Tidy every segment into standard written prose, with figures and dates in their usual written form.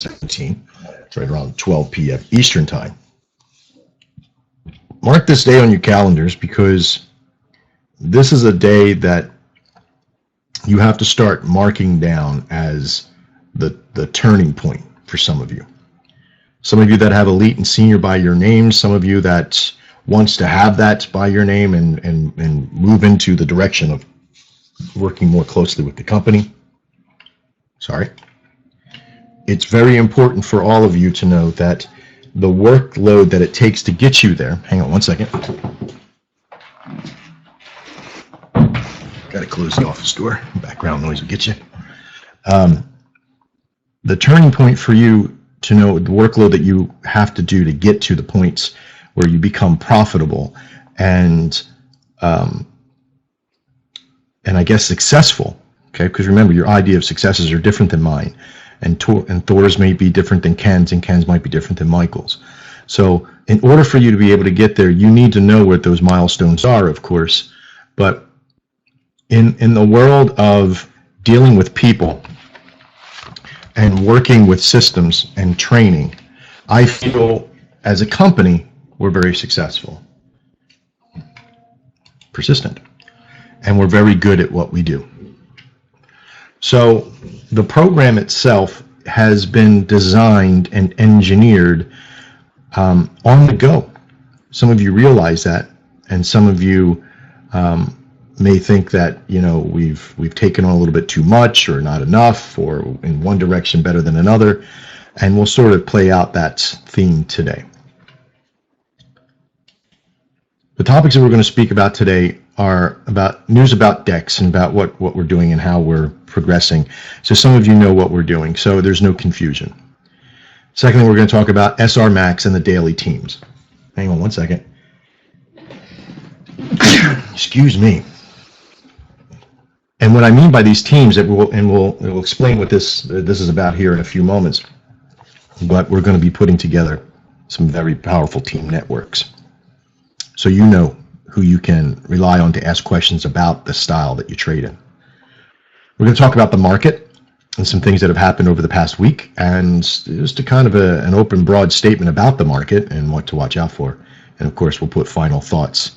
17. It's right around 12 p.m. Eastern Time. Mark this day on your calendars because this is a day that you have to start marking down as the turning point for some of you. Some of you that have elite and senior by your name, some of you that wants to have that by your name and move into the direction of working more closely with the company. Sorry. It's very important for all of you to know that the workload that it takes to get you there, hang on one second. Got to close the office door. Background noise will get you. The turning point for you to know the workload that you have to do to get to the points where you become profitable and I guess successful. Okay, because remember, your idea of successes are different than mine, and Thor's may be different than Ken's, and Ken's might be different than Michael's. So in order for you to be able to get there, you need to know what those milestones are, of course. But in the world of dealing with people and working with systems and training, I feel as a company, we're very successful, persistent, and we're very good at what we do. So the program itself has been designed and engineered on the go. Some of you realize that, and some of you may think that, you know, we've taken on a little bit too much or not enough, or in one direction better than another, and we'll sort of play out that theme today. The topics that we're going to speak about today are about news about DEX and about what we're doing and how we're progressing. So some of you know what we're doing, so there's no confusion. Secondly, we're going to talk about SR Max and the daily teams. Hang on one second. Excuse me. And what I mean by these teams, we'll explain what this is about here in a few moments. But we're going to be putting together some very powerful team networks, so you know who you can rely on to ask questions about the style that you trade in. We're going to talk about the market and some things that have happened over the past week, and just a kind of an open, broad statement about the market and what to watch out for. And of course, we'll put final thoughts.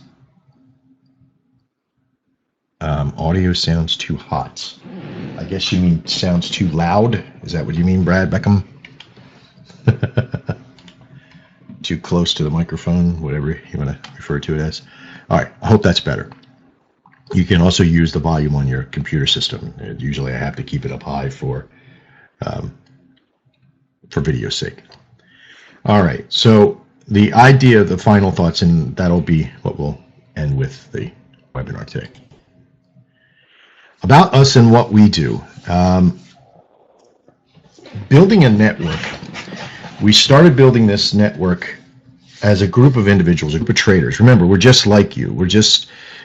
Audio sounds too hot. I guess you mean sounds too loud. Is that what you mean, Brad Beckham? Too close to the microphone, whatever you want to refer to it as. All right, I hope that's better. You can also use the volume on your computer system. Usually I have to keep it up high for video's sake. All right, so the idea of the final thoughts, and that'll be what we'll end with the webinar today. About us and what we do. Building a network. We started building this network as a group of individuals, a group of traders. Remember, we're just like you.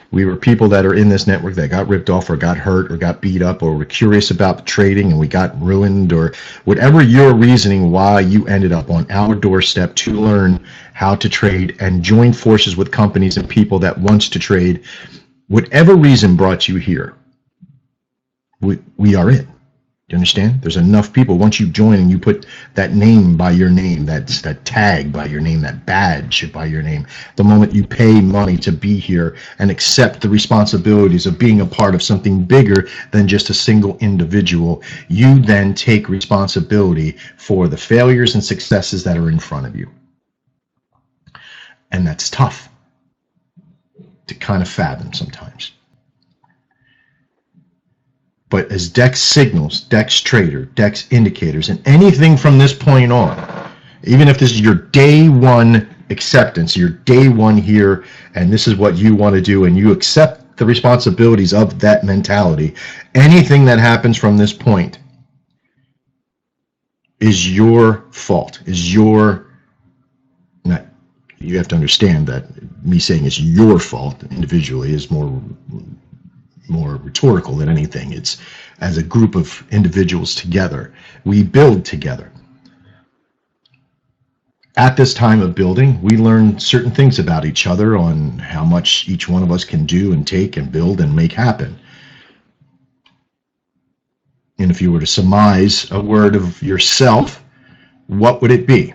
We were people that are in this network that got ripped off or got hurt or got beat up or were curious about trading and we got ruined, or whatever your reasoning why you ended up on our doorstep to learn how to trade and join forces with companies and people that wants to trade. Whatever reason brought you here, we are it. Do you understand? There's enough people. Once you join and you put that name by your name, that tag by your name, that badge by your name, the moment you pay money to be here and accept the responsibilities of being a part of something bigger than just a single individual, you then take responsibility for the failures and successes that are in front of you. And that's tough to kind of fathom sometimes. But as DEX signals, DEX trader, DEX indicators, and anything from this point on, even if this is your day one acceptance, your day one here, and this is what you want to do, and you accept the responsibilities of that mentality, anything that happens from this point is your fault, is your, not, you have to understand that me saying it's your fault individually is more rhetorical than anything. It's as a group of individuals together, we build together. At this time of building, we learn certain things about each other on how much each one of us can do and take and build and make happen. And if you were to surmise a word of yourself, what would it be?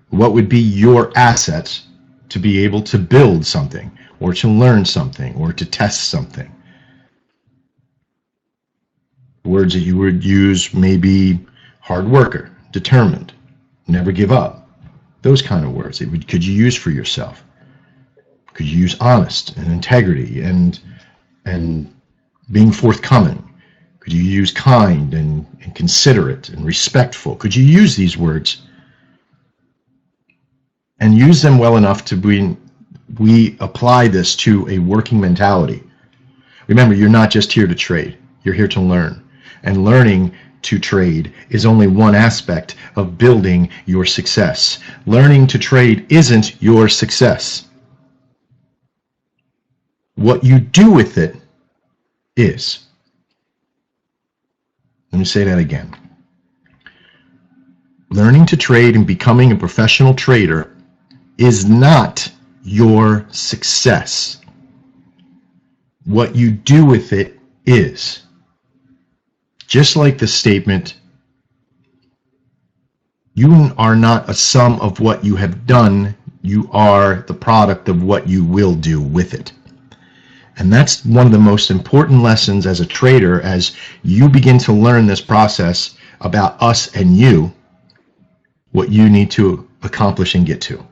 What would be your assets to be able to build something, or to learn something, or to test something? Words that you would use maybe hard worker, determined, never give up. Those kind of words. Could you use for yourself? Could you use honest and integrity and being forthcoming? Could you use kind and considerate and respectful? Could you use these words and use them well enough to we apply this to a working mentality? Remember, you're not just here to trade. You're here to learn. And learning to trade is only one aspect of building your success. Learning to trade isn't your success. What you do with it is. Let me say that again. Learning to trade and becoming a professional trader is not your success. What you do with it is. Just like the statement, you are not a sum of what you have done, you are the product of what you will do with it. And that's one of the most important lessons as a trader, as you begin to learn this process about us and you, what you need to accomplish and get to.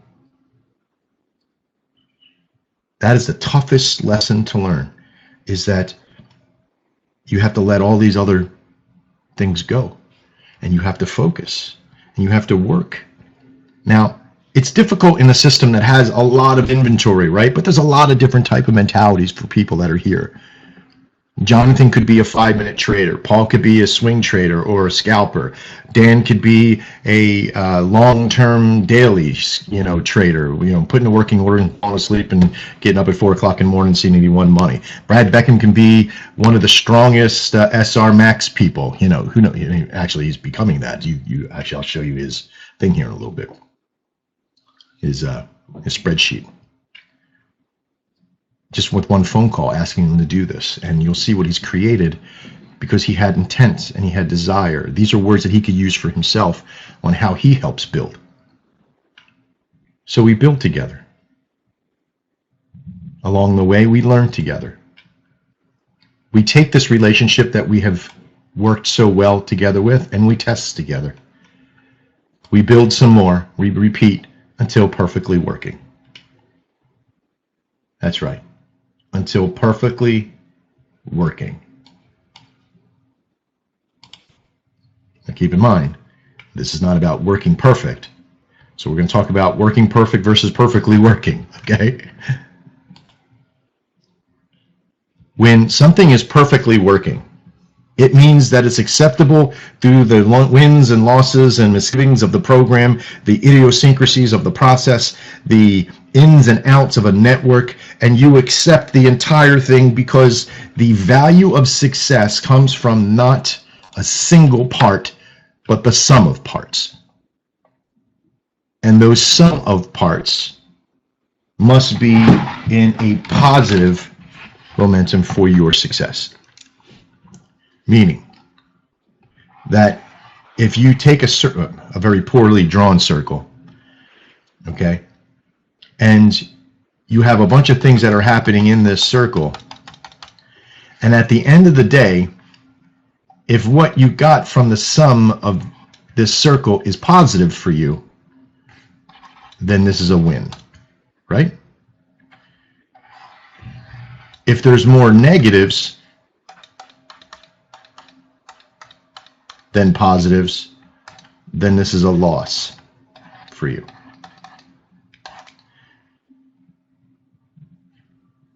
That is the toughest lesson to learn, is that you have to let all these other things go, and you have to focus, and you have to work. Now, it's difficult in a system that has a lot of inventory, right? But there's a lot of different type of mentalities for people that are here. Jonathan could be a 5-minute trader. Paul could be a swing trader or a scalper. Dan could be a long-term daily, trader. Putting a working order and falling asleep and getting up at 4 o'clock in the morning, seeing he won money. Brad Beckham can be one of the strongest SR Max people. Who knows? Actually, he's becoming that. I'll show you his thing here in a little bit. His spreadsheet. Just with one phone call asking him to do this, and you'll see what he's created because he had intent and he had desire. These are words that he could use for himself on how he helps build. So we build together. Along the way, we learn together. We take this relationship that we have worked so well together with, and we test together. We build some more, we repeat until perfectly working. That's right. Until perfectly working. Now keep in mind, this is not about working perfect. So we're going to talk about working perfect versus perfectly working, okay? When something is perfectly working, it means that it's acceptable through the wins and losses and misgivings of the program, the idiosyncrasies of the process, the ins and outs of a network, and you accept the entire thing because the value of success comes from not a single part, but the sum of parts. And those sum of parts must be in a positive momentum for your success. Meaning that if you take a very poorly drawn circle, okay, and you have a bunch of things that are happening in this circle, and at the end of the day, if what you got from the sum of this circle is positive for you, then this is a win, right? If there's more negatives than positives, then this is a loss for you.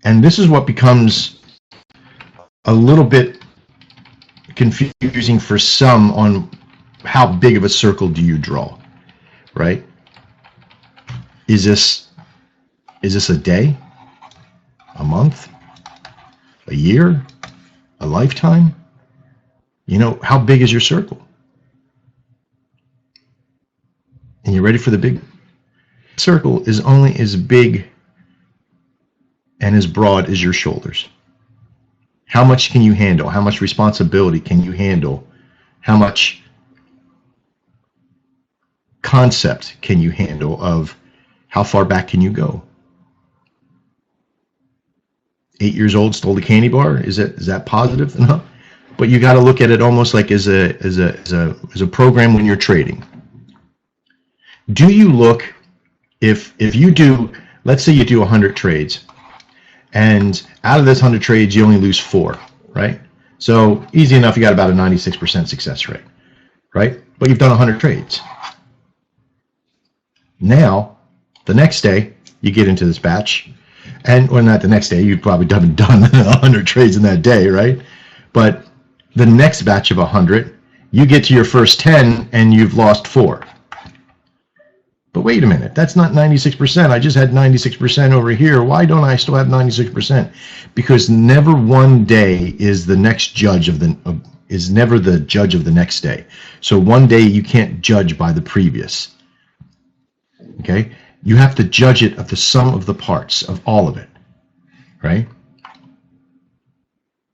And this is what becomes a little bit confusing for some on how big of a circle do you draw, right? Is this a day, a month, a year, a lifetime? How big is your circle? And you ready for the big? Circle is only as big and as broad as your shoulders. How much can you handle? How much responsibility can you handle? How much concept can you handle of how far back can you go? 8 years old, stole the candy bar. Is that positive? No. But you got to look at it almost like as a program when you're trading. Do you look, if you do, let's say you do 100 trades, and out of this 100 trades you only lose 4, right? So easy enough, you got about a 96% success rate, right? But you've done 100 trades. Now, the next day, you get into this batch, and well, not the next day, you've probably done 100 trades in that day, right? But the next batch of 100, you get to your first 10 and you've lost 4. But wait a minute, that's not 96%. I just had 96% over here. Why don't I still have 96%? Because never one day is the next judge is never the judge of the next day. So one day you can't judge by the previous. Okay? You have to judge it of the sum of the parts of all of it, right?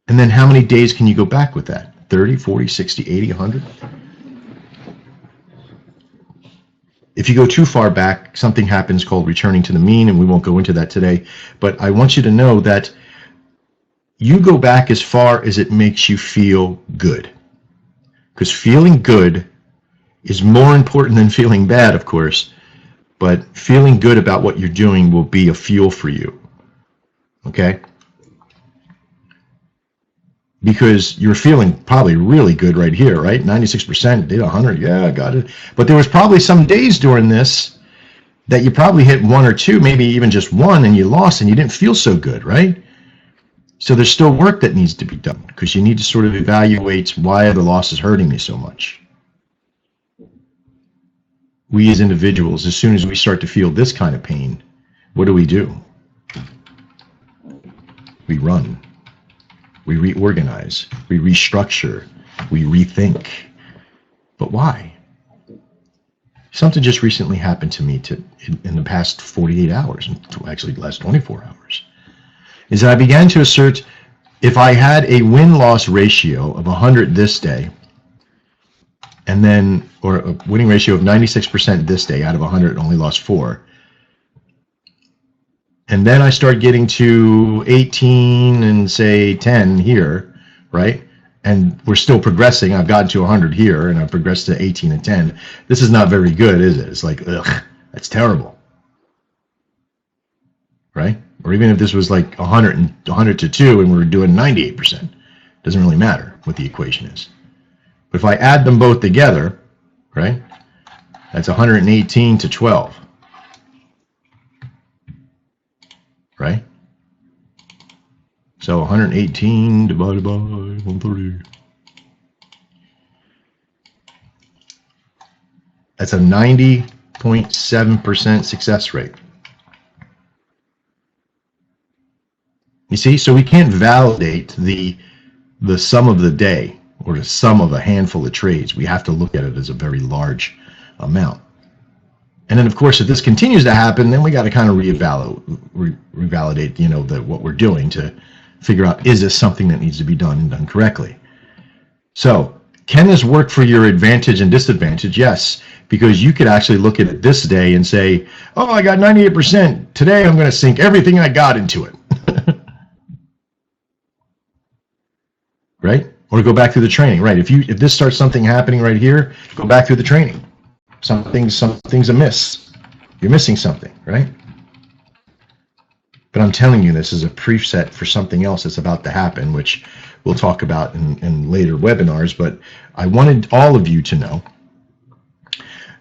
And then how many days can you go back with that? 30, 40, 60, 80, 100? If you go too far back, something happens called returning to the mean, and we won't go into that today. But I want you to know that you go back as far as it makes you feel good. Because feeling good is more important than feeling bad, of course. But feeling good about what you're doing will be a fuel for you. Okay? Because you're feeling probably really good right here, right? 96%, did 100, yeah, I got it. But there was probably some days during this that you probably hit 1 or 2, maybe even just 1, and you lost and you didn't feel so good, right? So there's still work that needs to be done because you need to sort of evaluate why are the losses hurting me so much. We as individuals, as soon as we start to feel this kind of pain, what do? We run. We reorganize, we restructure, we rethink. But why? Something just recently happened to me in the past 48 hours, actually the last 24 hours, is that I began to assert if I had a win-loss ratio of 100 this day, and then, or a winning ratio of 96% this day, out of 100 only lost 4, and then I start getting to 18 and say 10 here, right? And we're still progressing. I've gotten to 100 here, and I've progressed to 18 and 10. This is not very good, is it? It's like, ugh, that's terrible, right? Or even if this was like 100 to 2 and we're doing 98%, doesn't really matter what the equation is. But if I add them both together, right, that's 118 to 12. Right? So 118 divided by 130. That's a 90.7% success rate. You see, so we can't validate the sum of the day or the sum of a handful of trades. We have to look at it as a very large amount. And then, of course, if this continues to happen, then we got to kind of revalidate, you know, what we're doing to figure out, is this something that needs to be done and done correctly? So, can this work for your advantage and disadvantage? Yes, because you could actually look at it this day and say, oh, I got 98%. Today, I'm going to sink everything I got into it. Right? Or go back through the training. Right? If this starts something happening right here, go back through the training. Something's amiss. You're missing something, right? But I'm telling you, this is a preset for something else that's about to happen, which we'll talk about in later webinars. But I wanted all of you to know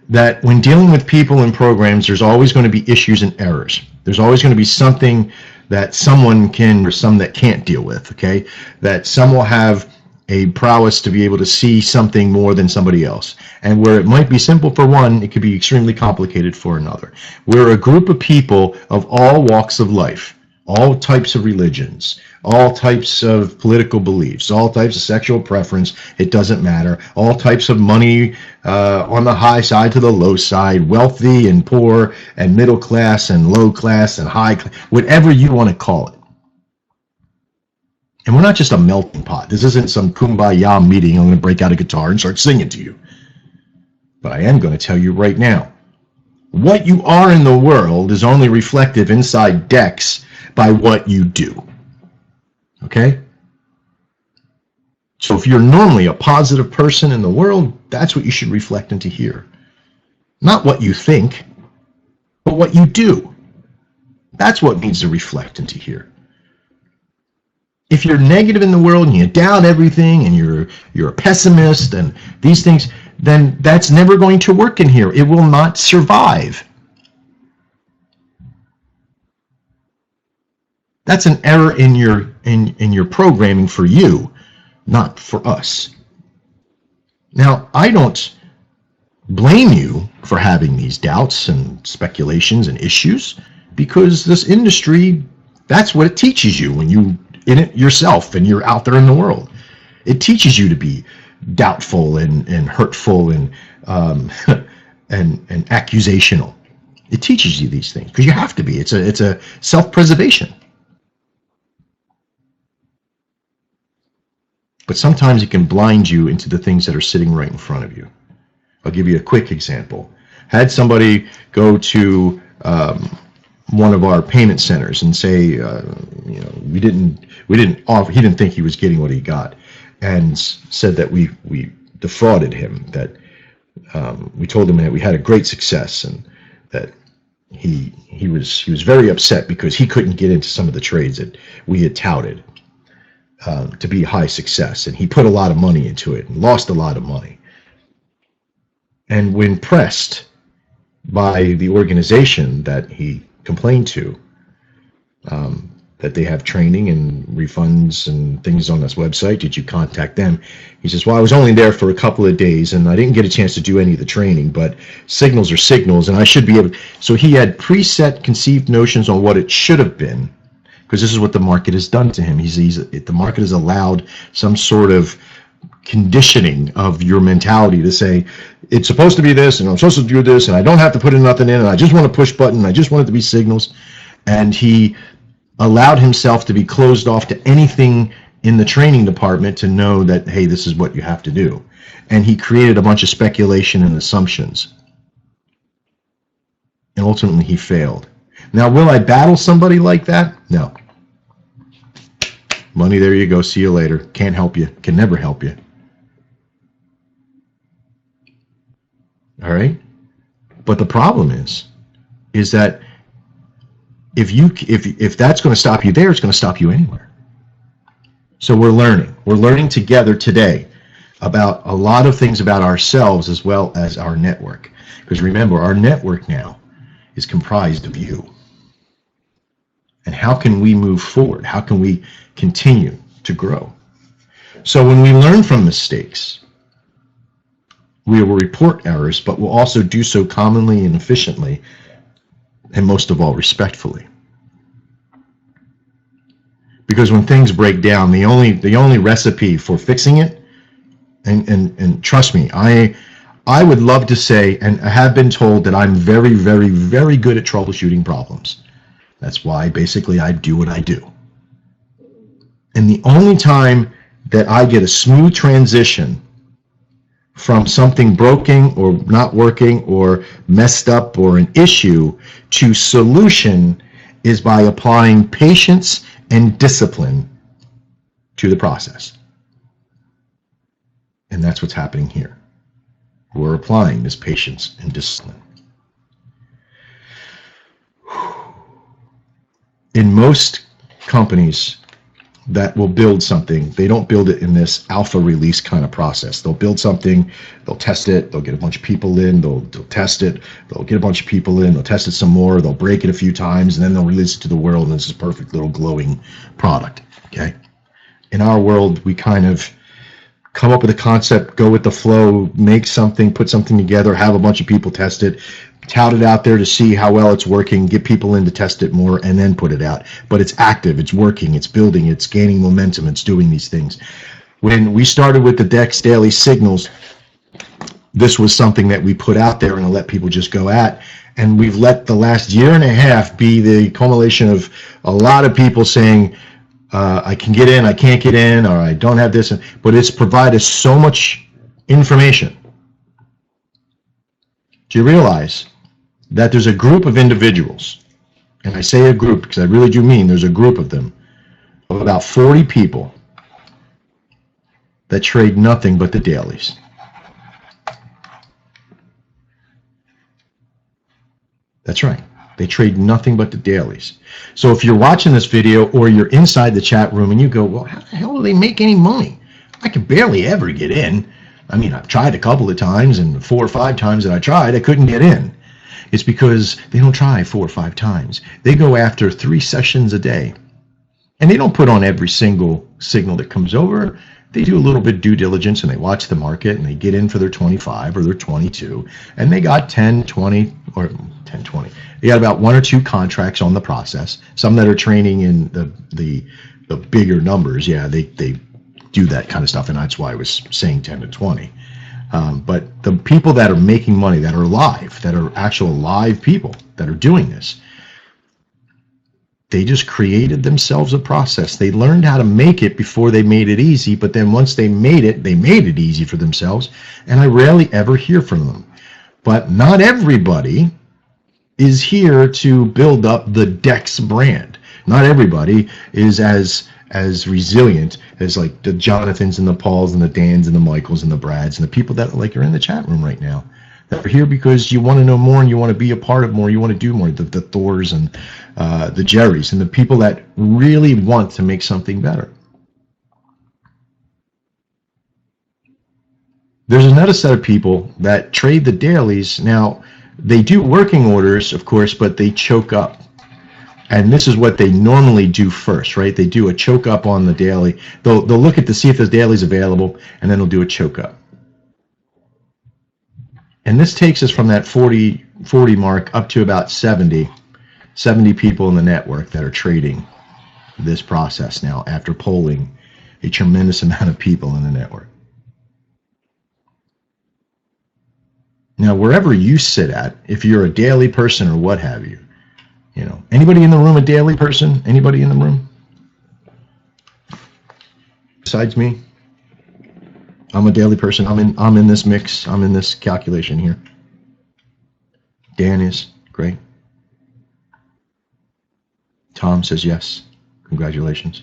that when dealing with people and programs, there's always going to be issues and errors. There's always going to be something that someone can or some that can't deal with, okay? That some will have a prowess to be able to see something more than somebody else. And where it might be simple for one, it could be extremely complicated for another. We're a group of people of all walks of life, all types of religions, all types of political beliefs, all types of sexual preference, it doesn't matter, all types of money on the high side to the low side, wealthy and poor and middle class and low class and high class, whatever you want to call it. And we're not just a melting pot. This isn't some kumbaya meeting. I'm going to break out a guitar and start singing to you. But I am going to tell you right now, what you are in the world is only reflective inside Dex by what you do. Okay? So if you're normally a positive person in the world, that's what you should reflect into here. Not what you think, but what you do. That's what needs to reflect into here. If you're negative in the world and you doubt everything and you're a pessimist and these things, then that's never going to work in here. It will not survive. That's an error in your programming for you, not for us. Now, I don't blame you for having these doubts and speculations and issues, because this industry, that's what it teaches you when you in it yourself and you're out there in the world. It teaches you to be doubtful and hurtful and and accusational. It teaches you these things because you have to be. It's a self-preservation. But sometimes it can blind you into the things that are sitting right in front of you. I'll give you a quick example. Had somebody go to one of our payment centers and say, we didn't offer. He didn't think he was getting what he got, and said that we defrauded him. That we told him that we had a great success, and that he was very upset because he couldn't get into some of the trades that we had touted to be high success, and he put a lot of money into it and lost a lot of money. And when pressed by the organization that he complained to, that they have training and refunds and things on this website, did you contact them? He says, well, I was only there for a couple of days and I didn't get a chance to do any of the training, but signals are signals and I should be able. So he had preset conceived notions on what it should have been, because this is what the market has done to him. The market has allowed some sort of conditioning of your mentality to say, it's supposed to be this, and I'm supposed to do this, and I don't have to put in nothing in, and I just want to push button, and I just want it to be signals. And he allowed himself to be closed off to anything in the training department to know that, hey, this is what you have to do. And he created a bunch of speculation and assumptions. And ultimately he failed. Now, will I battle somebody like that? No. Money, there you go. See you later. Can't help you. Can never help you. All right? But the problem is that if that's going to stop you there, it's going to stop you anywhere. So we're learning. We're learning together today about a lot of things about ourselves as well as our network. Because remember, our network now is comprised of you. And how can we move forward? How can we continue to grow? So when we learn from mistakes, we will report errors, but we'll also do so commonly and efficiently, and most of all, respectfully. Because when things break down, the only recipe for fixing it, and trust me, I would love to say, and I have been told that I'm very, very, very good at troubleshooting problems. That's why basically I do what I do. And the only time that I get a smooth transition from something broken or not working or messed up or an issue to solution is by applying patience and discipline to the process. And that's what's happening here. We're applying this patience and discipline. In most companies that will build something, they don't build it in this alpha release kind of process. They'll build something, they'll test it, they'll get a bunch of people in, they'll test it, they'll get a bunch of people in, they'll test it some more, they'll break it a few times, and then they'll release it to the world, and it's a perfect little glowing product, okay? In our world, we kind of come up with a concept, go with the flow, make something, put something together, have a bunch of people test it, tout it out there to see how well it's working, get people in to test it more, and then put it out. But it's active, it's working, it's building, it's gaining momentum, it's doing these things. When we started with the Dex Daily Signals, this was something that we put out there and let people just go at. And we've let the last year and a half be the culmination of a lot of people saying, I can get in, I can't get in, or I don't have this. But it's provided so much information Do you realize that there's a group of individuals, and I say a group because I really do mean there's a group of them, of about 40 people that trade nothing but the dailies? That's right. They trade nothing but the dailies. So if you're watching this video or you're inside the chat room and you go, well, how the hell do they make any money? I can barely ever get in. I mean, I've tried a couple of times, and 4 or 5 times that I tried, I couldn't get in. It's because they don't try 4 or 5 times. They go after 3 sessions a day. And they don't put on every single signal that comes over. They do a little bit of due diligence, and they watch the market, and they get in for their 25 or their 22, and they got 10, 20, or 10, 20. They got about 1 or 2 contracts on the process. Some that are training in the bigger numbers. Yeah, they do that kind of stuff, and that's why I was saying 10 to 20. But the people that are making money, that are live, that are actual live people that are doing this, they just created themselves a process. They learned how to make it before they made it easy, but then once they made it easy for themselves, and I rarely ever hear from them. But not everybody is here to build up the Dex brand. Not everybody is as resilient as like the Jonathans and the Pauls and the Dans and the Michaels and the Brads and the people that like are in the chat room right now, that are here because you want to know more and you want to be a part of more, you want to do more, the Thors and the Jerrys and the people that really want to make something better. There's another set of people that trade the dailies. Now, they do working orders, of course, but they choke up. And this is what they normally do first, right? They do a choke up on the daily. They'll look at to see if the daily's available, and then they'll do a choke up. And this takes us from that 40 mark up to about 70 people in the network that are trading this process now after polling a tremendous amount of people in the network. Now, wherever you sit at, if you're a daily person or what have you, anybody in the room a daily person? Anybody in the room? Besides me? I'm a daily person. I'm in this mix. I'm in this calculation here. Dan is great. Tom says yes. Congratulations.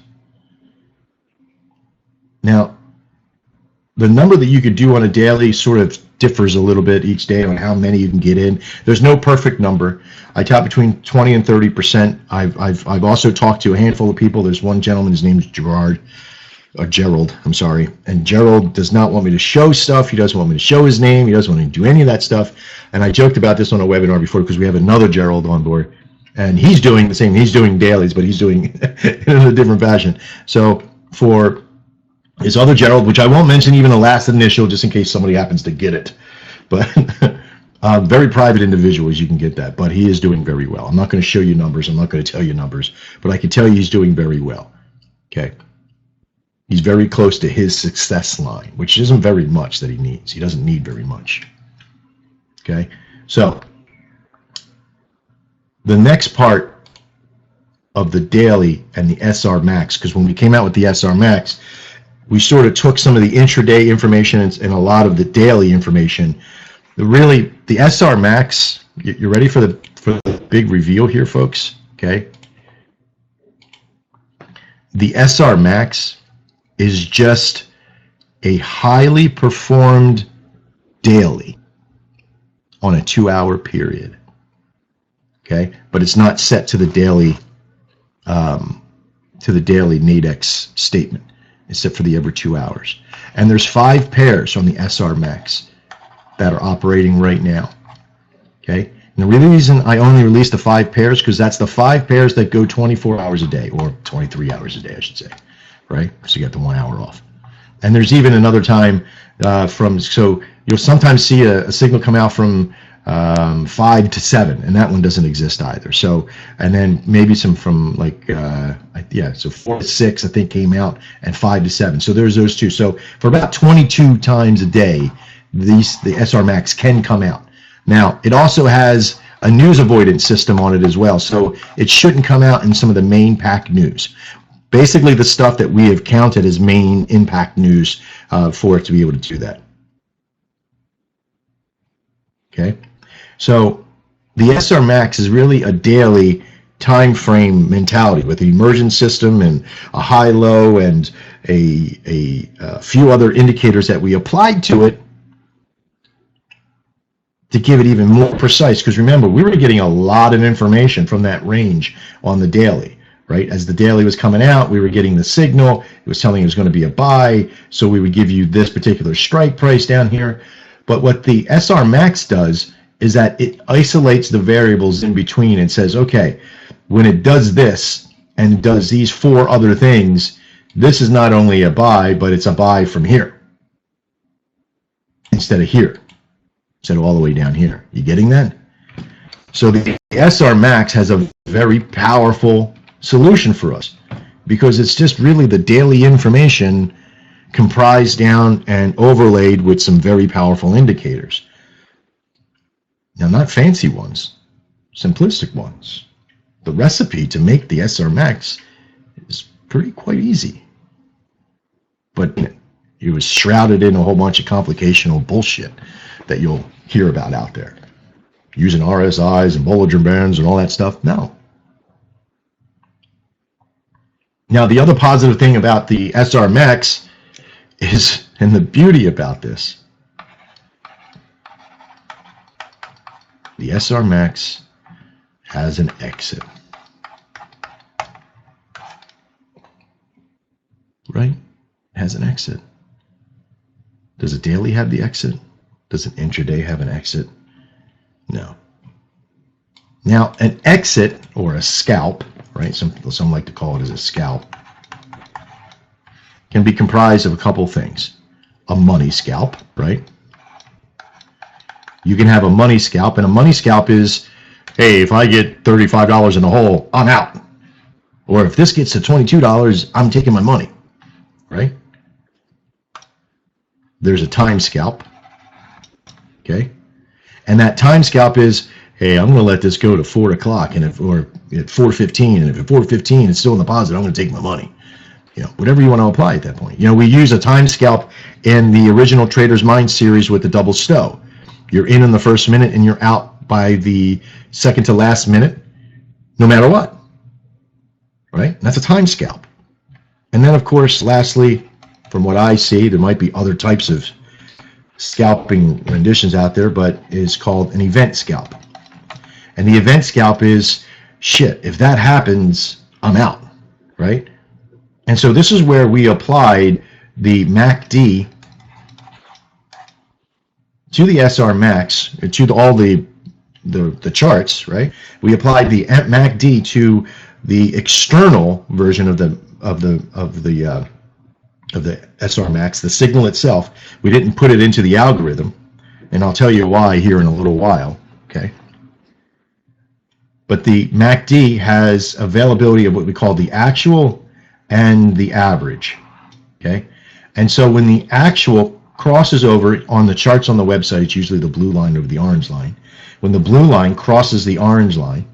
Now, the number that you could do on a daily sort of differs a little bit each day on how many you can get in. There's no perfect number. I top between 20 and 30%. I've also talked to a handful of people. There's one gentleman, his name's Gerald, I'm sorry. And Gerald does not want me to show stuff. He doesn't want me to show his name. He doesn't want me to do any of that stuff. And I joked about this on a webinar before because we have another Gerald on board. And he's doing the same. He's doing dailies, but he's doing it in a different fashion. So for his other Gerald, which I won't mention even the last initial just in case somebody happens to get it. But very private individuals, you can get that. But he is doing very well. I'm not going to show you numbers. I'm not going to tell you numbers. But I can tell you he's doing very well. Okay. He's very close to his success line, which isn't very much that he needs. He doesn't need very much. Okay. So the next part of the daily and the SR Max, because when we came out with the SR Max, we sort of took some of the intraday information and a lot of the daily information. The SR Max, you ready for the big reveal here, folks? Okay. The SR Max is just a highly performed daily on a 2-hour period. Okay, but it's not set to the daily Nadex statement. It's set for the every 2 hours. And there's 5 pairs on the SR Max that are operating right now. Okay, and the reason I only released the 5 pairs because that's the 5 pairs that go 24 hours a day, or 23 hours a day, I should say. Right, so you get the 1 hour off. And there's even another time so you'll sometimes see a signal come out from 5 to 7, and that one doesn't exist either. So, and then maybe some from so 4 to 6 I think came out, and 5 to 7. So there's those two. So for about 22 times a day, the SR Max can come out. Now it also has a news avoidance system on it as well, so it shouldn't come out in some of the main pack news. Basically, the stuff that we have counted as main impact news for it to be able to do that. Okay. So the SR Max is really a daily time frame mentality with the immersion system and a high-low and a few other indicators that we applied to it to give it even more precise. Because remember, we were getting a lot of information from that range on the daily, right? As the daily was coming out, we were getting the signal. It was telling it was going to be a buy, so we would give you this particular strike price down here. But what the SR Max does is that it isolates the variables in between and says, okay, when it does this and does these 4 other things, this is not only a buy, but it's a buy from here instead of here, instead of all the way down here. You getting that? So the SR Max has a very powerful solution for us because it's just really the daily information comprised down and overlaid with some very powerful indicators. Now, not fancy ones, simplistic ones. The recipe to make the SR Max is quite easy, but it was shrouded in a whole bunch of complicational bullshit that you'll hear about out there, using RSIs and Bollinger Bands and all that stuff. No. Now, the other positive thing about the SR Max is, and the beauty about this, the SR Max has an exit. Right? It has an exit. Does a daily have the exit? Does an intraday have an exit? No. Now, an exit or a scalp, right? Some like to call it as a scalp, can be comprised of a couple things. A money scalp, right? You can have a money scalp, and a money scalp is, hey, if I get $35 in the hole, I'm out. Or if this gets to $22, I'm taking my money, right? There's a time scalp, okay? And that time scalp is, hey, I'm going to let this go to 4 o'clock, and or at 4:15, and if at 4:15 it's still in the positive, I'm going to take my money. You know, whatever you want to apply at that point. You know, we use a time scalp in the original Trader's Mind series with the double stow. You're in the first minute and you're out by the second to last minute, no matter what, right? That's a time scalp. And then, of course, lastly, from what I see, there might be other types of scalping renditions out there, but it's called an event scalp. And the event scalp is, shit, if that happens, I'm out, right? And so this is where we applied the MACD to the SR Max, to all the charts, right? We applied the MACD to the external version of the SR Max, the signal itself. We didn't put it into the algorithm, and I'll tell you why here in a little while, okay? But the MACD has availability of what we call the actual and the average, okay? And so when the actual crosses over on the charts on the website, it's usually the blue line over the orange line. When the blue line crosses the orange line,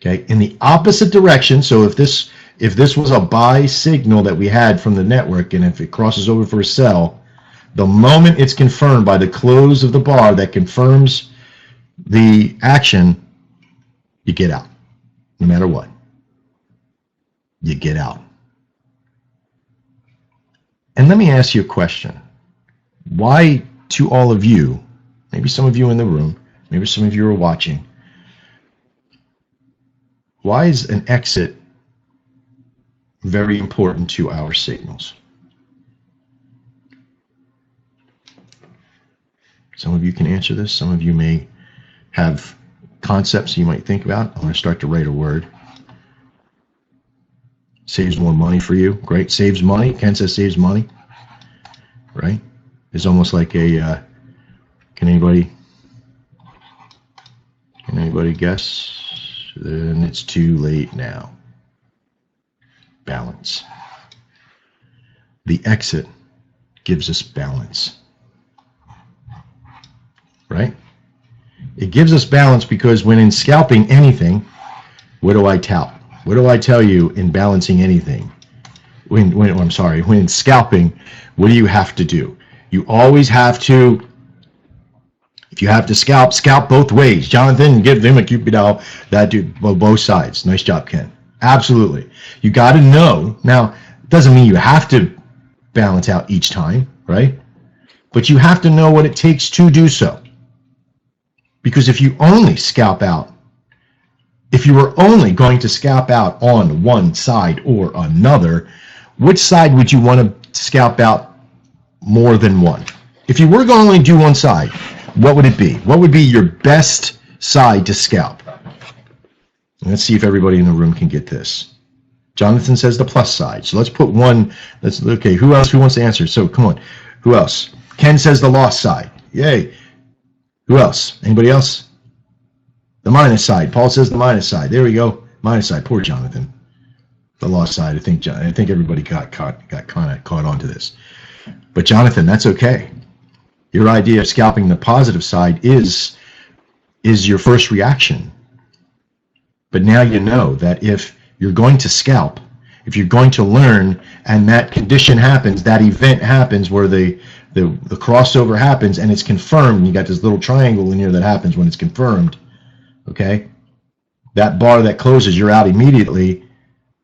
okay, in the opposite direction, so if this was a buy signal that we had from the network, and if it crosses over for a sell, the moment it's confirmed by the close of the bar that confirms the action, you get out, no matter what. You get out. And let me ask you a question. Why, to all of you, maybe some of you in the room, maybe some of you are watching, why is an exit very important to our signals? Some of you can answer this. Some of you may have concepts you might think about. I'm going to start to write a word. Saves more money for you. Great. Saves money. Ken says saves money. Right? It's almost like a, can anybody guess? Then it's too late now. Balance. The exit gives us balance. Right? It gives us balance because when in scalping anything, what do I tout? What do I tell you in balancing anything? When scalping, what do you have to do? You always have to If you have to scalp, scalp both ways. Jonathan, give them a Cupid doll. That dude, both sides. Nice job, Ken. Absolutely. You got to know. Now, it doesn't mean you have to balance out each time, right? But you have to know what it takes to do so. Because if you only scalp out, if you were only going to scalp out on one side or another, which side would you want to scalp out more than one? If you were going to only do one side, what would it be? What would be your best side to scalp? Let's see if everybody in the room can get this. Jonathan says the plus side. So let's put one. Okay, who else? Who wants to answer? So come on. Who else? Ken says the loss side. Yay. Who else? Anybody else? The minus side. Paul says the minus side. There we go. Minus side. Poor Jonathan. The loss side. I think everybody got kind of caught onto this. But Jonathan, that's okay. Your idea of scalping the positive side is your first reaction. But now you know that if you're going to scalp, if you're going to learn, and that condition happens, that event happens where the crossover happens and it's confirmed, you got this little triangle in here that happens when it's confirmed, okay? That bar that closes, you're out immediately,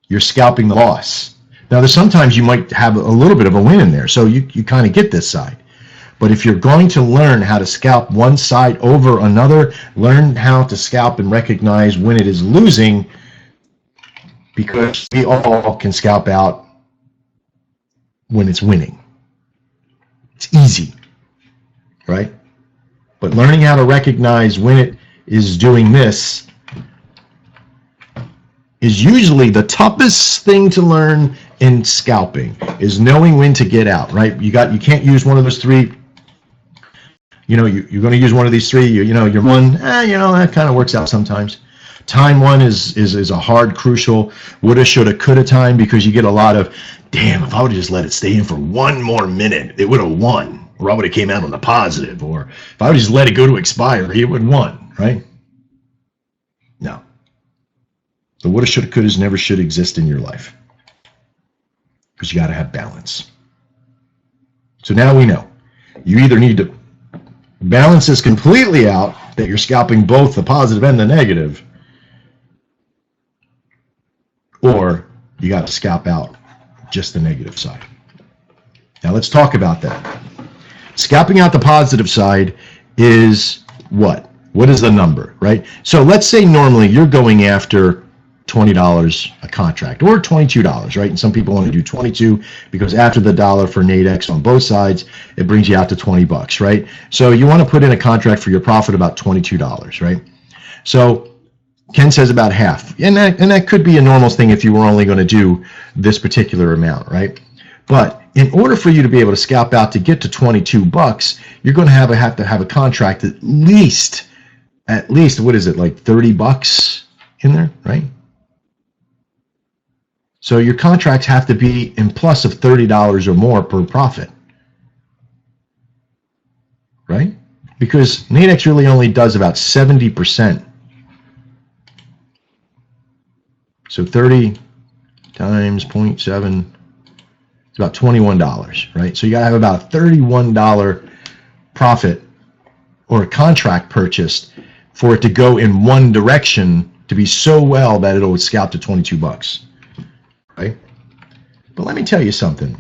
you're scalping the loss. Now, there's sometimes you might have a little bit of a win in there, so you kind of get this side. But if you're going to learn how to scalp one side over another, learn how to scalp and recognize when it is losing, because we all can scalp out when it's winning. It's easy, right? But learning how to recognize when it is doing this is usually the toughest thing to learn in scalping, is knowing when to get out, right? You can't use one of those three. You're going to use one of these three. You're one. That kind of works out sometimes. Time one is a hard, crucial woulda, shoulda, coulda time, because you get a lot of, damn, if I would have just let it stay in for one more minute, it would have won, or I would have came out on the positive, or if I would just let it go to expire, it would have won, right? No. The woulda, shoulda, couldas never should exist in your life, because you got to have balance. So now we know. You either need to balance this completely out, that you're scalping both the positive and the negative, or you got to scalp out just the negative side. Now let's talk about that. Scalping out the positive side is what? What is the number, right? So let's say normally you're going after $20 a contract, or $22, right? And some people want to do 22 because after the dollar for Nadex on both sides, it brings you out to 20 bucks, right? So you want to put in a contract for your profit about $22, right? So Ken says about half, and that could be a normal thing if you were only going to do this particular amount, right? But in order for you to be able to scalp out to get to 22 bucks, you're going to have to have a contract at least, what is it, like 30 bucks in there, right? So your contracts have to be in plus of $30 or more per profit, right? Because Nadex really only does about 70%. So 30 times 0.7, it's about $21, right? So you got to have about a $31 profit or a contract purchased for it to go in one direction to be so well that it'll scalp to 22 bucks, right? But let me tell you something,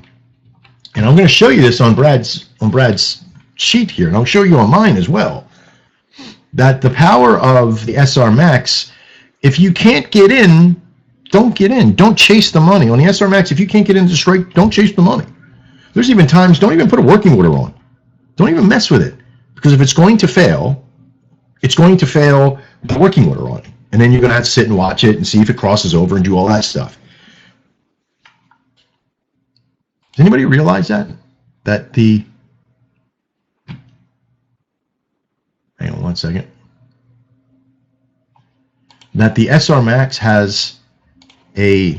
and I'm going to show you this on Brad's sheet here, and I'll show you on mine as well, that the power of the SR Max, if you can't get in, don't get in. Don't chase the money. On the SR Max, if you can't get into the strike, don't chase the money. There's even times, don't even put a working order on. Don't even mess with it. Because if it's going to fail, it's going to fail with the working order on it. And then you're going to have to sit and watch it and see if it crosses over and do all that stuff. Does anybody realize that? That the... Hang on one second. That the SR Max has a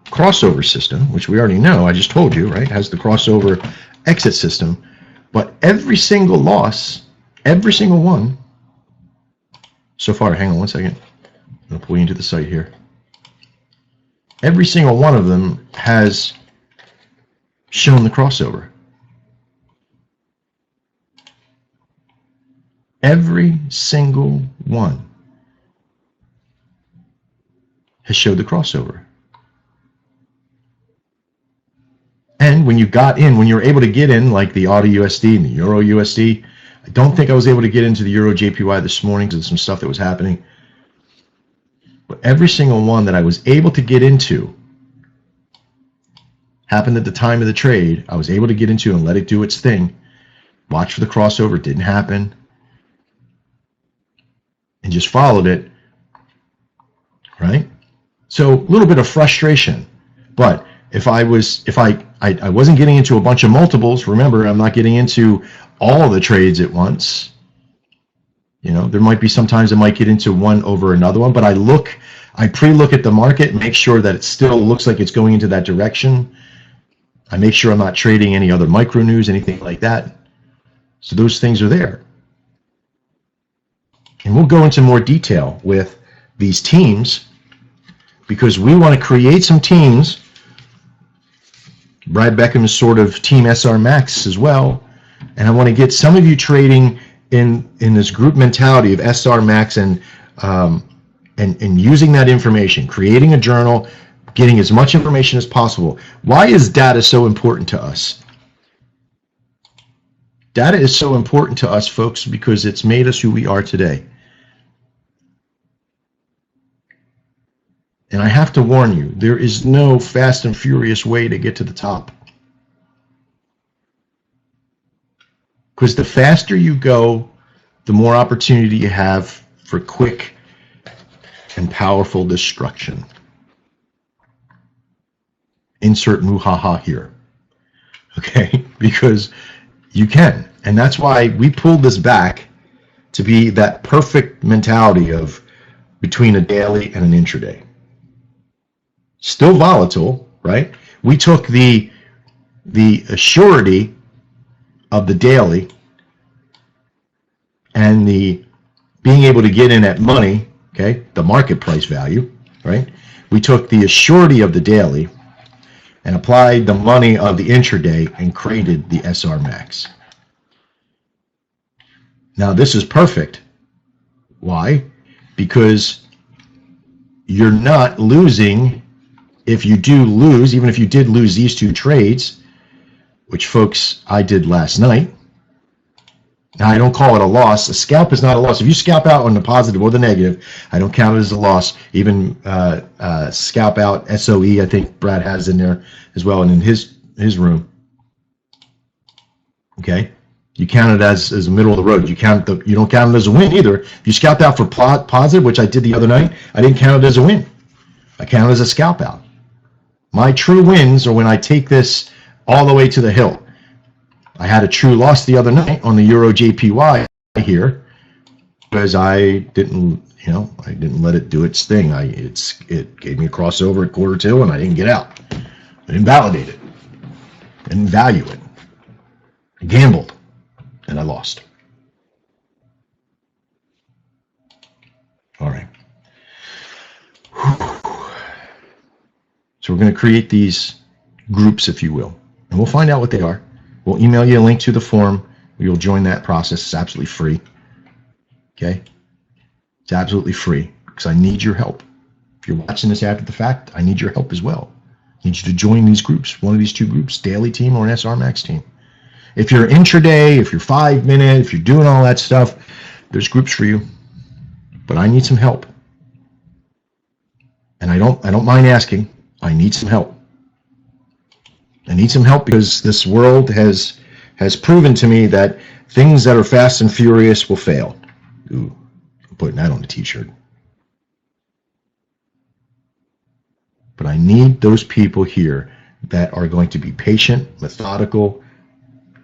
crossover system, which we already know, I just told you, right? It has the crossover exit system, but every single loss, every single one, so far, hang on one second, I'm going to pull you into the site here. Every single one of them has shown the crossover. every single one has showed the crossover. And when you got in, when you were able to get in, like the AUD USD and the Euro USD, I don't think I was able to get into the Euro JPY this morning because of some stuff that was happening. But every single one that I was able to get into happened at the time of the trade. I was able to get into and let it do its thing. Watch for the crossover. It didn't happen. And just followed it. Right? So a little bit of frustration. But if I wasn't getting into a bunch of multiples, remember, I'm not getting into all the trades at once. You know, there might be sometimes I might get into one over another one, but I pre-look at the market, make sure that it still looks like it's going into that direction. I make sure I'm not trading any other micro news, anything like that. So those things are there. And we'll go into more detail with these teams because we want to create some teams. Brad Beckham is sort of Team SR Max as well. And I want to get some of you trading in this group mentality of SR Max and using that information, creating a journal, getting as much information as possible. Why is data so important to us? Data is so important to us, folks, because it's made us who we are today. And I have to warn you, there is no fast and furious way to get to the top. Because the faster you go, the more opportunity you have for quick and powerful destruction. Insert muhaha here. Okay? Because you can. And that's why we pulled this back to be that perfect mentality of between a daily and an intraday. Still volatile, right? We took the surety of the daily and the being able to get in at money, okay, the market price value, right? We took the surety of the daily and applied the money of the intraday and created the SR Max. Now this is perfect. Why? Because you're not losing. If you do lose, even if you did lose these two trades, which folks, I did last night. Now I don't call it a loss. A scalp is not a loss. If you scalp out on the positive or the negative, I don't count it as a loss. Even scalp out SOE, I think Brad has in there as well, and in his room. Okay, you count it as a middle of the road. You don't count it as a win either. If you scalped out for positive, which I did the other night, I didn't count it as a win. I count it as a scalp out. My true wins are when I take this all the way to the hill. I had a true loss the other night on the Euro JPY here because I didn't let it do its thing. It gave me a crossover at quarter till and I didn't get out. I didn't validate it. I didn't value it. I gambled and I lost. All right. So we're going to create these groups, if you will, and we'll find out what they are. We'll email you a link to the forum. You'll join that process. It's absolutely free. Okay? It's absolutely free because I need your help. If you're watching this after the fact, I need your help as well. I need you to join these groups, one of these two groups, daily team or an SR Max team. If you're intraday, if you're 5 minute, if you're doing all that stuff, there's groups for you. But I need some help. And I don't mind asking. I need some help. I need some help because this world has proven to me that things that are fast and furious will fail. Ooh, I'm putting that on a t-shirt. But I need those people here that are going to be patient, methodical,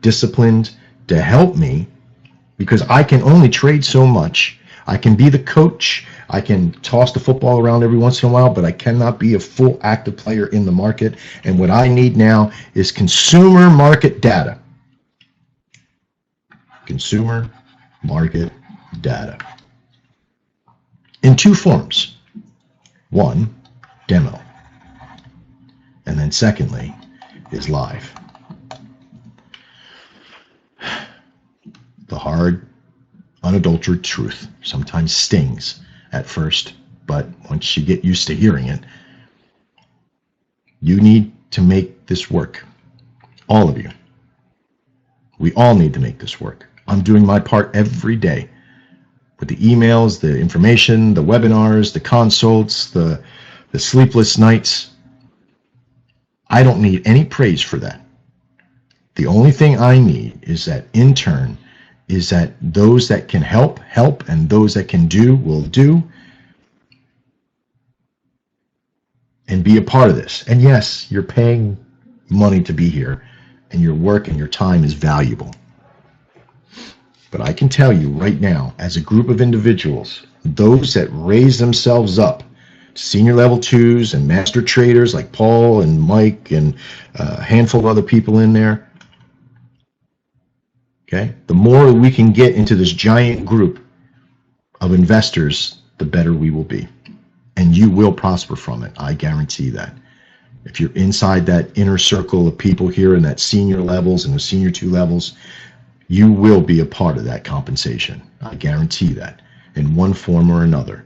disciplined to help me because I can only trade so much. I can be the coach. I can toss the football around every once in a while, but I cannot be a full active player in the market. And what I need now is consumer market data. Consumer market data. In two forms. One, demo. And then secondly is live. The hard, unadulterated truth. Sometimes stings at first, but once you get used to hearing it, you need to make this work. All of you. We all need to make this work. I'm doing my part every day with the emails, the information, the webinars, the consults, the sleepless nights. I don't need any praise for that. The only thing I need is that in turn is that those that can help, and those that can do, will do, and be a part of this. And yes, you're paying money to be here, and your work and your time is valuable. But I can tell you right now, as a group of individuals, those that raise themselves up, senior level 2s and master traders like Paul and Mike and a handful of other people in there, okay, the more we can get into this giant group of investors, the better we will be. And you will prosper from it. I guarantee that. If you're inside that inner circle of people here in that senior levels and the senior 2 levels, you will be a part of that compensation. I guarantee that in one form or another.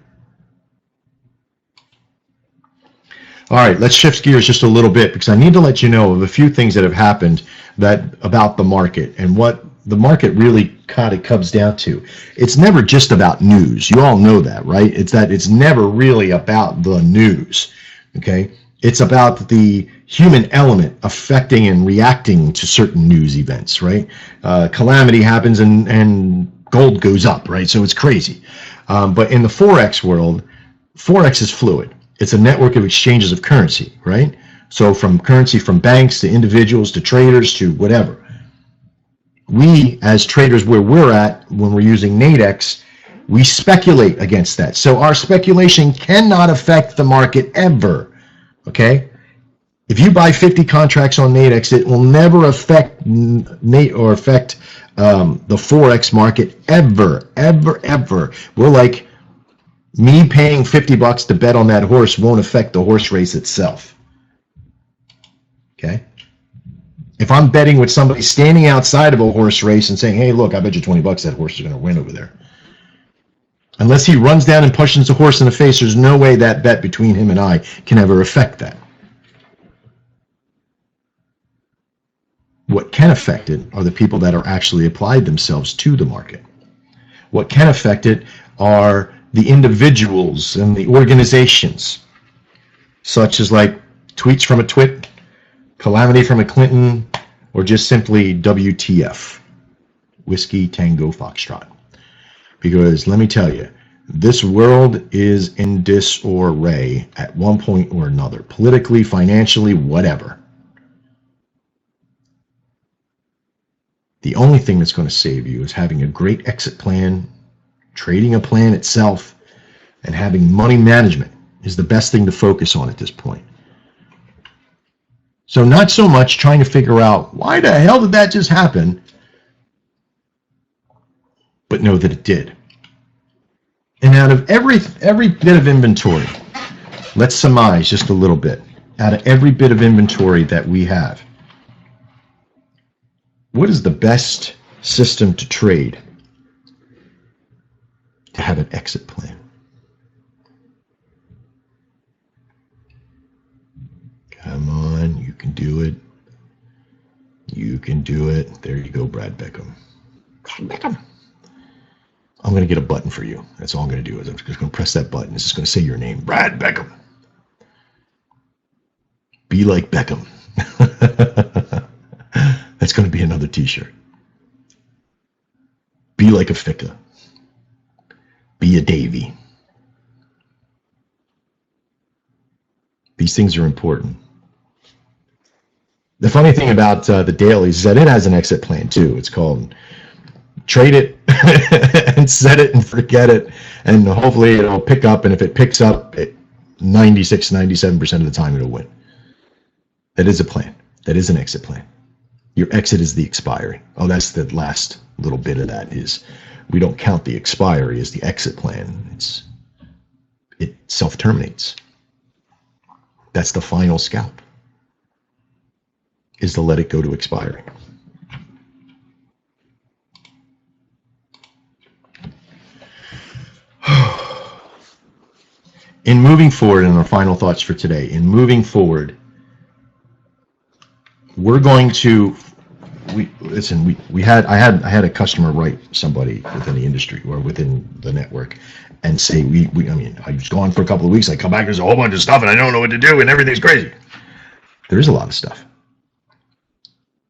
All right, let's shift gears just a little bit because I need to let you know of a few things that have happened about the market and what the market really kind of comes down to. It's never just about news. You all know that, right? It's never really about the news, okay? It's about the human element affecting and reacting to certain news events, right? Calamity happens and gold goes up, right? So it's crazy. But in the Forex world, Forex is fluid. It's a network of exchanges of currency, right? So from currency from banks to individuals to traders to whatever. We, as traders where we're at, when we're using Nadex, we speculate against that. So our speculation cannot affect the market ever, okay? If you buy 50 contracts on Nadex, it will never affect the Forex market ever, ever, ever. We're like, me paying $50 to bet on that horse won't affect the horse race itself. Okay? If I'm betting with somebody standing outside of a horse race and saying, hey, look, I bet you $20 that horse is going to win over there. Unless he runs down and pushes the horse in the face, there's no way that bet between him and I can ever affect that. What can affect it are the people that are actually applied themselves to the market. What can affect it are the individuals and the organizations, such as like tweets from a twit, calamity from a Clinton, or just simply WTF, Whiskey Tango Foxtrot. Because let me tell you, this world is in disarray at one point or another, politically, financially, whatever. The only thing that's going to save you is having a great exit plan, trading a plan itself, and having money management is the best thing to focus on at this point. So not so much trying to figure out why the hell did that just happen, but know that it did. And out of every bit of inventory, let's surmise just a little bit. Out of every bit of inventory that we have, what is the best system to trade to have an exit plan? Come on, you can do it. You can do it. There you go, Brad Beckham. Brad Beckham. I'm going to get a button for you. That's all I'm going to do is I'm just going to press that button. It's just going to say your name, Brad Beckham. Be like Beckham. That's going to be another t-shirt. Be like a Ficca. Be a Davy. These things are important. The funny thing about the dailies is that it has an exit plan too. It's called trade it and set it and forget it. And hopefully it'll pick up. And if it picks up, 96, 97% of the time it'll win. That is a plan. That is an exit plan. Your exit is the expiry. Oh, that's the last little bit of that is we don't count the expiry as the exit plan. It self-terminates. That's the final scalp, is to let it go to expiry. in moving forward, and our final thoughts for today, in moving forward, we're going to, I had a customer write somebody within the industry or within the network and say, I was gone for a couple of weeks. I come back, there's a whole bunch of stuff and I don't know what to do and everything's crazy. There is a lot of stuff.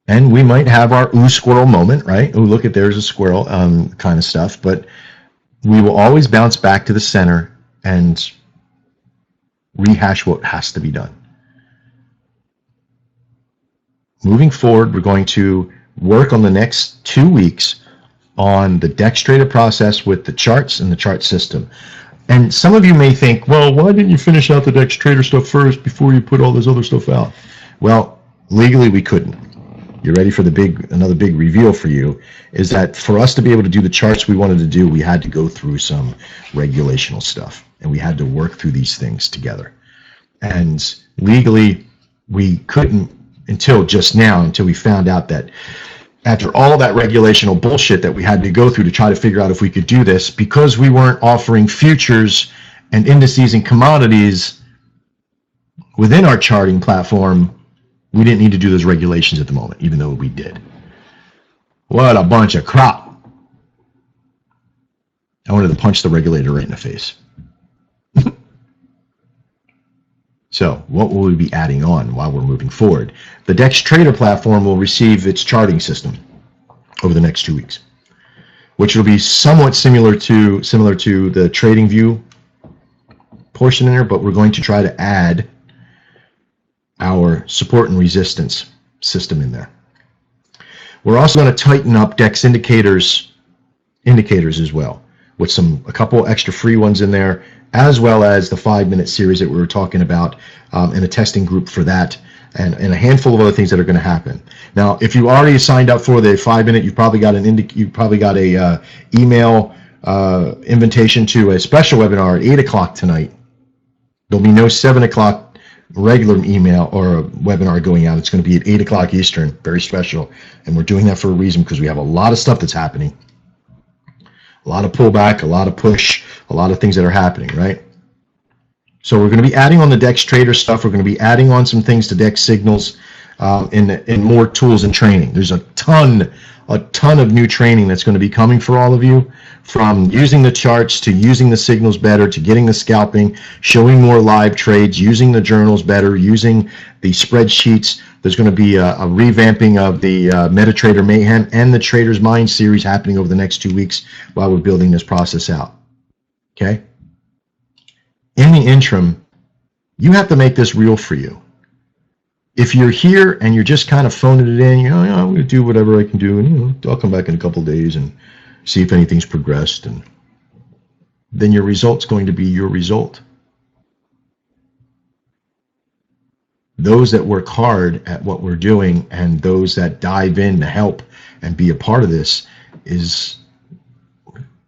And we might have our ooh squirrel moment, right? Oh, look at, there's a squirrel kind of stuff. But we will always bounce back to the center and rehash what has to be done. Moving forward, we're going to work on the next 2 weeks on the Dextrator process with the charts and the chart system. And some of you may think, well, why didn't you finish out the Dextrator stuff first before you put all this other stuff out? Well, legally we couldn't. You're ready for another big reveal for you, is that for us to be able to do the charts we wanted to do, we had to go through some regulational stuff, and we had to work through these things together. And legally, we couldn't until just now, until we found out that after all that regulational bullshit that we had to go through to try to figure out if we could do this, because we weren't offering futures and indices and commodities within our charting platform, we didn't need to do those regulations at the moment, even though we did. What a bunch of crap. I wanted to punch the regulator right in the face. So what will we be adding on while we're moving forward? The Dextrator platform will receive its charting system over the next 2 weeks, which will be somewhat similar to the TradingView portion in there, but we're going to try to add our support and resistance system in there. We're also going to tighten up Dex indicators as well, with a couple extra free ones in there, as well as the 5-minute series that we were talking about, and a testing group for that, and a handful of other things that are going to happen. Now, if you already signed up for the 5-minute, you've probably got a email invitation to a special webinar at 8 o'clock tonight. There'll be no 7 o'clock regular email or a webinar going out. It's going to be at 8 o'clock Eastern, very special. And we're doing that for a reason, because we have a lot of stuff that's happening. A lot of pullback, a lot of push, a lot of things that are happening, right? So we're going to be adding on the Dextrator stuff. We're going to be adding on some things to Dex Signals, and more tools and training. There's a ton of new training that's going to be coming for all of you, from using the charts to using the signals better to getting the scalping, showing more live trades, using the journals better, using the spreadsheets. There's going to be a revamping of the MetaTrader Mayhem and the Trader's Mind series happening over the next 2 weeks while we're building this process out. Okay? In the interim, you have to make this real for you. If you're here and you're just kind of phoning it in, I'm going to do whatever I can do, and I'll come back in a couple of days and see if anything's progressed, and then your result's going to be your result. Those that work hard at what we're doing and those that dive in to help and be a part of this, is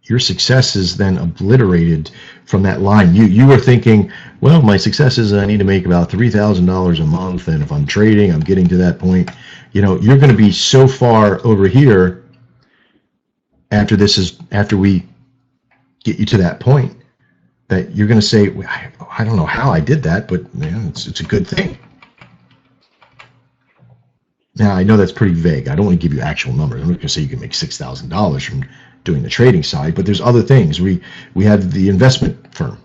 your success is then obliterated from that line. You were thinking, well, my success is I need to make about $3,000 a month, and if I'm trading, I'm getting to that point. You're going to be so far over here after we get you to that point, that you're going to say, well, I don't know how I did that, but it's a good thing. Now, I know that's pretty vague. I don't want to give you actual numbers. I'm not going to say you can make $6,000 from doing the trading side, but there's other things. We have the investment firm,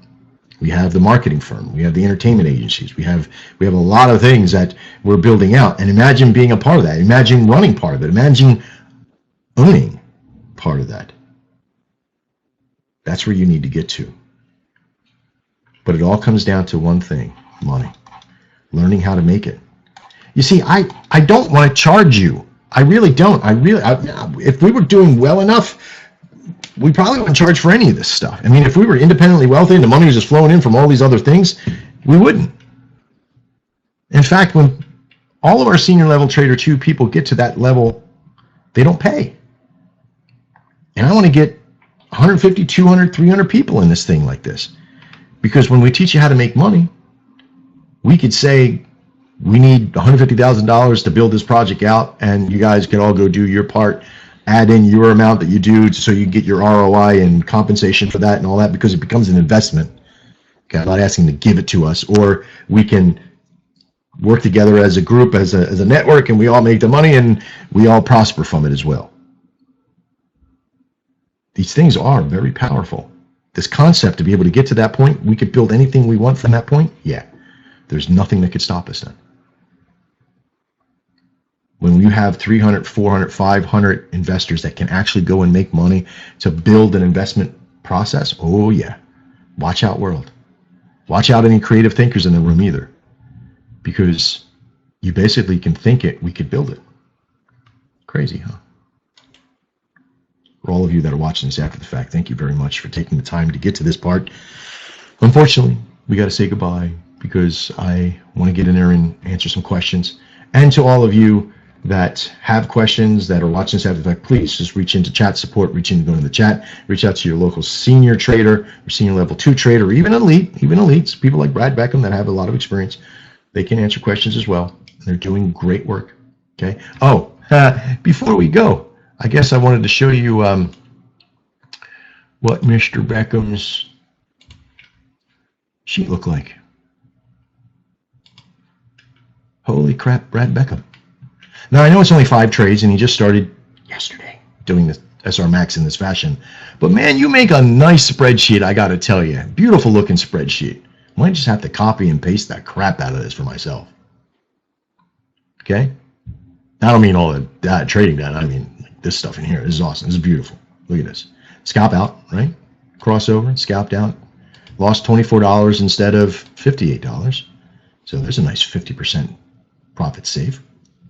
we have the marketing firm, we have the entertainment agencies, we have a lot of things that we're building out. And imagine being a part of that. Imagine running part of it. Imagine owning part of that. That's where you need to get to. But it all comes down to one thing: money. Learning how to make it. You see, I don't want to charge you. I really don't. If we were doing well enough, we probably wouldn't charge for any of this stuff. I mean, if we were independently wealthy and the money was just flowing in from all these other things, we wouldn't. In fact, when all of our senior level Trader 2 people get to that level, they don't pay. And I want to get 150, 200, 300 people in this thing like this. Because when we teach you how to make money, we could say, we need $150,000 to build this project out, and you guys can all go do your part, add in your amount that you do so you get your ROI and compensation for that and all that, because it becomes an investment. Okay, I'm not asking to give it to us, or we can work together as a group, as a network, and we all make the money and we all prosper from it as well. These things are very powerful. This concept to be able to get to that point, we could build anything we want from that point. Yeah, there's nothing that could stop us then. When you have 300, 400, 500 investors that can actually go and make money to build an investment process, oh yeah, watch out world. Watch out any creative thinkers in the room either, because you basically can think it, we could build it. Crazy, huh? For all of you that are watching this after the fact, thank you very much for taking the time to get to this part. Unfortunately, we got to say goodbye because I want to get in there and answer some questions. And to all of you that have questions that are watching this after the fact, please just reach into chat support, reach into go to the chat, reach out to your local senior trader or senior level 2 trader, or even elites, people like Brad Beckham that have a lot of experience. They can answer questions as well. They're doing great work. Okay. Oh, before we go, I guess I wanted to show you what Mr. Beckham's sheet looked like. Holy crap, Brad Beckham. Now, I know it's only 5 trades, and he just started yesterday doing the SR Max in this fashion. But, man, you make a nice spreadsheet, I got to tell you. Beautiful looking spreadsheet. Might just have to copy and paste that crap out of this for myself. Okay? I don't mean all that trading data. I mean like this stuff in here. This is awesome. This is beautiful. Look at this. Scalp out, right? Crossover, scalped out. Lost $24 instead of $58. So there's a nice 50% profit save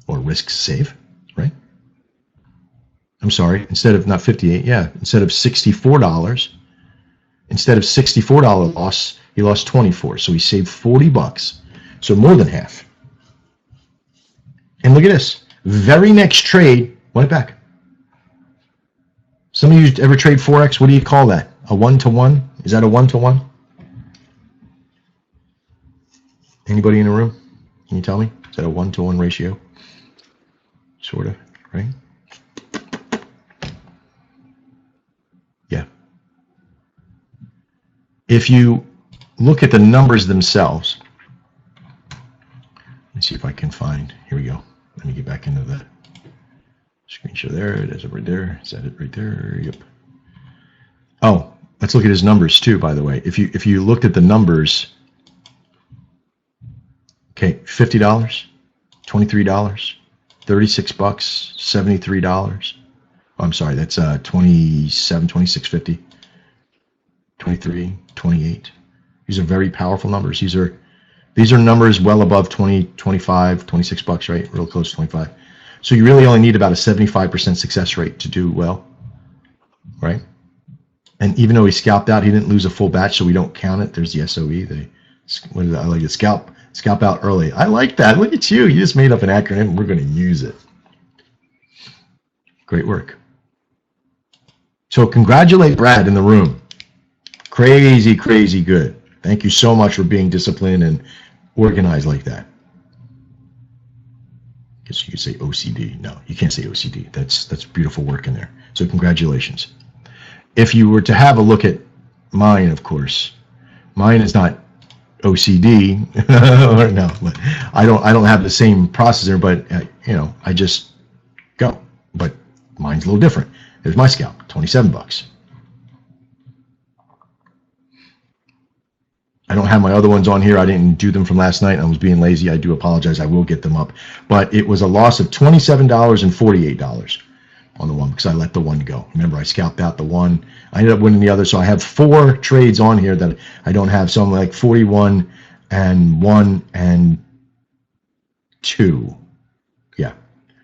or risk save, right? I'm sorry, instead of not 58, yeah, instead of $64, instead of $64 loss, he lost 24. So he saved $40. So more than half. And look at this. Very next trade went back. Some of you ever trade Forex? What do you call that? A 1-to-1? Is that a 1-to-1? Anybody in the room? Can you tell me? Is that a 1-to-1 ratio? Sort of, right? Yeah. If you look at the numbers themselves, let me see if I can find, here we go. Let me get back into the screen share there. It is right there. Is that it right there? Yep. Oh, let's look at his numbers too, by the way. If you looked at the numbers, okay, $50, $23, $36, $73. Oh, I'm sorry, that's 27, 26.50, 23, 28. These are very powerful numbers. These are numbers well above 20, 25, $26, right? Real close to 25. So you really only need about a 75% success rate to do well, right? And even though he scalped out, he didn't lose a full batch, so we don't count it. There's the SOE. What is that? I like the scalp out early. I like that. Look at you. You just made up an acronym. We're going to use it. Great work. So congratulate Brad in the room. Crazy, crazy good. Thank you so much for being disciplined and organized like that. I guess you could say OCD. No, you can't say OCD. That's beautiful work in there. So congratulations. If you were to have a look at mine, of course, mine is not OCD. Or no, but I don't have the same processor, but I just go. But mine's a little different. There's my scalp, $27. I don't have my other ones on here. I didn't do them from last night. I was being lazy. I do apologize. I will get them up. But it was a loss of $27 and $48 on the one because I let the one go. Remember, I scalped out the one. I ended up winning the other. So I have 4 trades on here that I don't have. So I'm like 41 and 1 and 2. Yeah.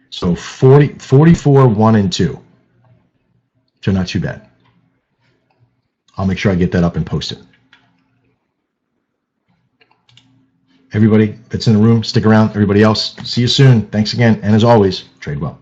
So 44, 1 and 2. So not too bad. I'll make sure I get that up and post it. Everybody that's in the room, stick around. Everybody else, see you soon. Thanks again. And as always, trade well.